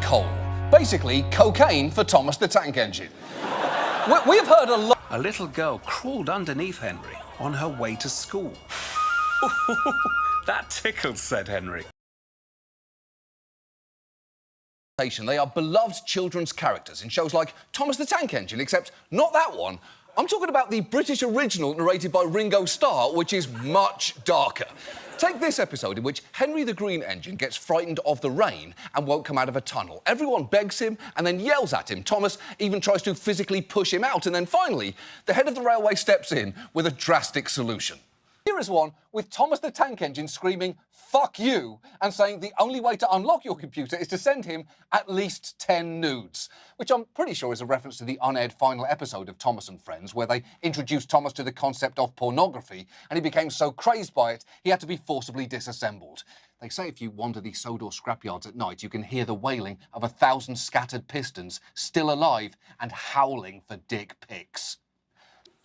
coal. Basically, cocaine for Thomas the Tank Engine. We've heard a lot. A little girl crawled underneath Henry on her way to school. That tickled, said Henry. They are beloved children's characters in shows like Thomas the Tank Engine, except not that one. I'm talking about the British original narrated by Ringo Starr, which is much darker. Take this episode in which Henry the Green Engine gets frightened of the rain and won't come out of a tunnel. Everyone begs him and then yells at him. Thomas even tries to physically push him out, and then finally, the head of the railway steps in with a drastic solution. Here is one with Thomas the Tank Engine screaming, "Fuck you," and saying the only way to unlock your computer is to send him at least 10 nudes. Which I'm pretty sure is a reference to the unaired final episode of Thomas and Friends, where they introduced Thomas to the concept of pornography, and he became so crazed by it, he had to be forcibly disassembled. They say if you wander the Sodor scrapyards at night, you can hear the wailing of 1,000 scattered pistons, still alive and howling for dick pics.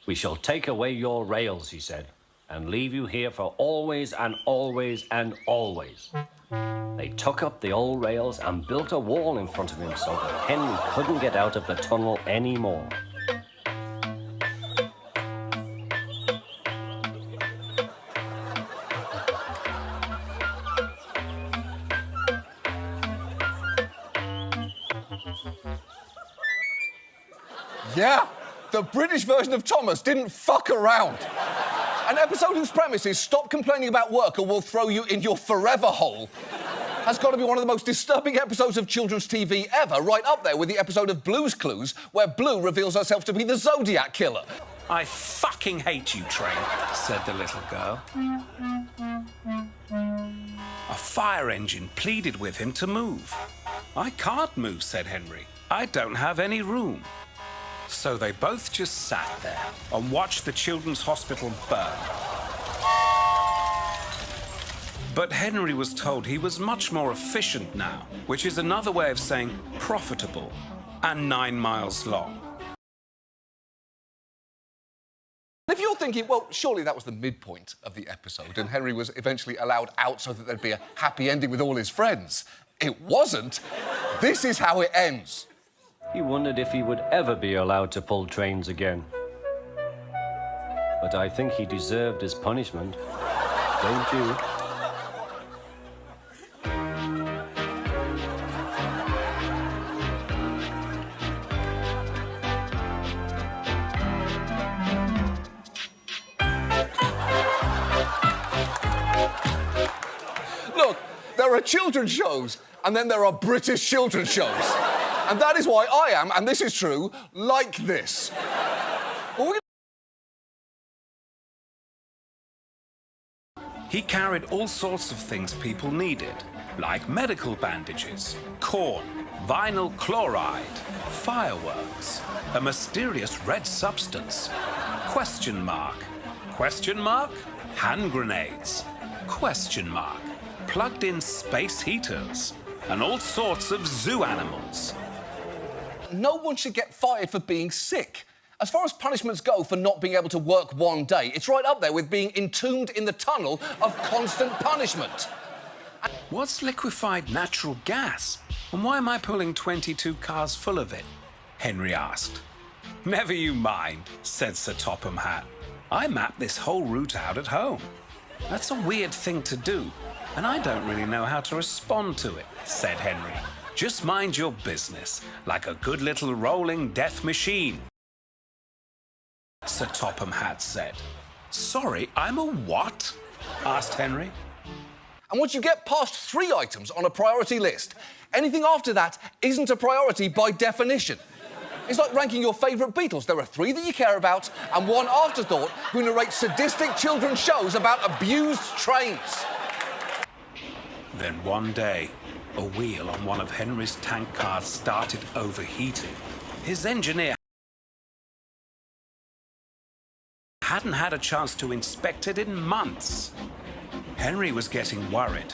"We shall take away your rails," he said, "and leave you here for always and always and always." They took up the old rails and built a wall in front of him so that Henry couldn't get out of the tunnel anymore. Yeah, the British version of Thomas didn't fuck around. An episode whose premise is stop complaining about work or we'll throw you in your forever hole has got to be one of the most disturbing episodes of children's TV ever, right up there with the episode of Blue's Clues, where Blue reveals herself to be the Zodiac Killer. "I fucking hate you, Train," said the little girl. A fire engine pleaded with him to move. "I can't move," said Henry. "I don't have any room." So they both just sat there and watched the children's hospital burn. But Henry was told he was much more efficient now, which is another way of saying profitable and 9 miles long. If you're thinking, well, surely that was the midpoint of the episode and Henry was eventually allowed out so that there'd be a happy ending with all his friends. It wasn't. This is how it ends. He wondered if he would ever be allowed to pull trains again. But I think he deserved his punishment. Don't you? Look, there are children's shows and then there are British children's shows. And that is why I am, and this is true, like this. He carried all sorts of things people needed, like medical bandages, corn, vinyl chloride, fireworks, a mysterious red substance, question mark, hand grenades, plugged-in space heaters, and all sorts of zoo animals. No one should get fired for being sick. As far as punishments go for not being able to work one day, it's right up there with being entombed in the tunnel of constant punishment. What's liquefied natural gas? And why am I pulling 22 cars full of it? Henry asked. "Never you mind," said Sir Topham Hatt. "I mapped this whole route out at home. That's a weird thing to do, and I don't really know how to respond to it," said Henry. "Just mind your business, like a good little rolling death machine." Sir Topham Hatt said. "Sorry, I'm a what?" asked Henry. And once you get past 3 items on a priority list, anything after that isn't a priority by definition. It's like ranking your favourite Beatles. There are 3 that you care about and 1 afterthought who narrates sadistic children's shows about abused trains. Then one day, a wheel on one of Henry's tank cars started overheating. His engineer hadn't had a chance to inspect it in months. Henry was getting worried.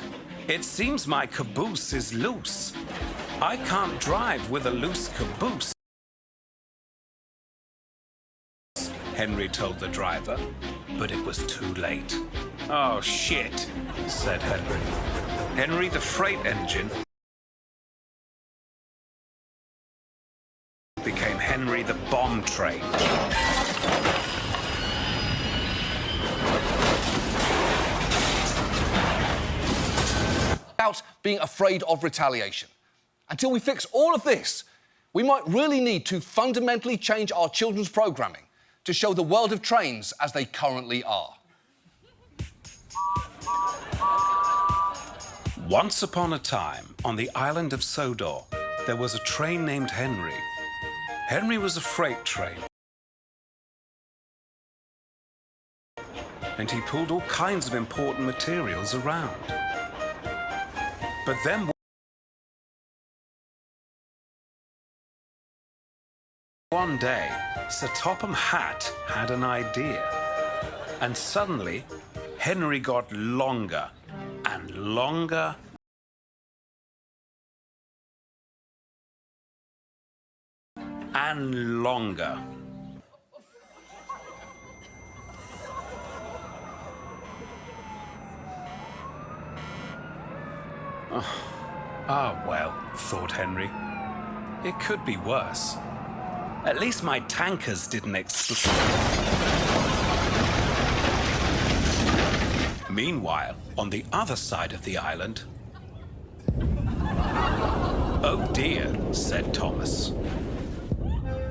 "It seems my caboose is loose. I can't drive with a loose caboose," Henry told the driver, but it was too late. "Oh, shit," said Henry. Henry the freight engine became Henry the Bomb Train. About being afraid of retaliation. Until we fix all of this, we might really need to fundamentally change our children's programming to show the world of trains as they currently are. Once upon a time, on the island of Sodor, there was a train named Henry. Henry was a freight train. And he pulled all kinds of important materials around. But then one day, Sir Topham Hatt had an idea. And suddenly, Henry got longer and longer and longer. Well, thought Henry. It could be worse. At least my tankers didn't explode. Meanwhile, on the other side of the island... Oh dear, said Thomas.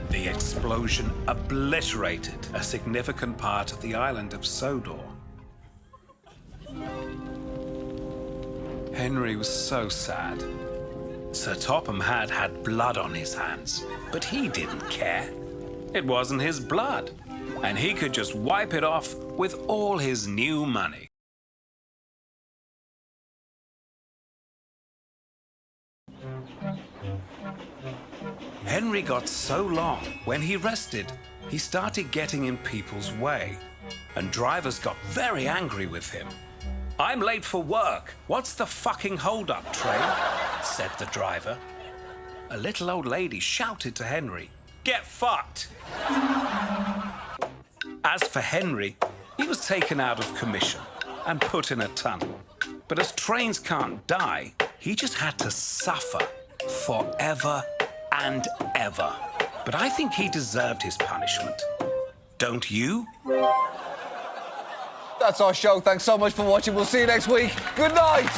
The explosion obliterated a significant part of the island of Sodor. Henry was so sad. Sir Topham had blood on his hands, but he didn't care. It wasn't his blood, and he could just wipe it off with all his new money. Henry got so long, when he rested, he started getting in people's way, and drivers got very angry with him. I'm late for work. What's the fucking hold-up, train? Said the driver. A little old lady shouted to Henry, get fucked! As for Henry, he was taken out of commission and put in a tunnel. But as trains can't die, he just had to suffer forever and ever. But I think he deserved his punishment. Don't you? That's our show. Thanks so much for watching. We'll see you next week. Good night.